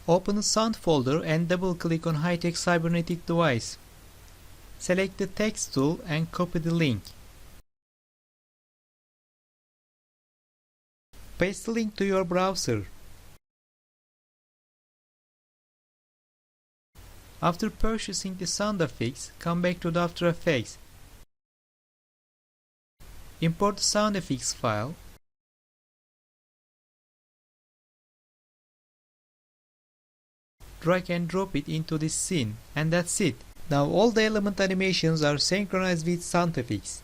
Open the sound folder and double-click on high-tech cybernetic device. Select the text tool and copy the link. Paste the link to your browser. After purchasing the sound effects, come back to the After Effects. Import the sound effects file. Drag and drop it into this scene, and that's it. Now all the element animations are synchronized with sound effects.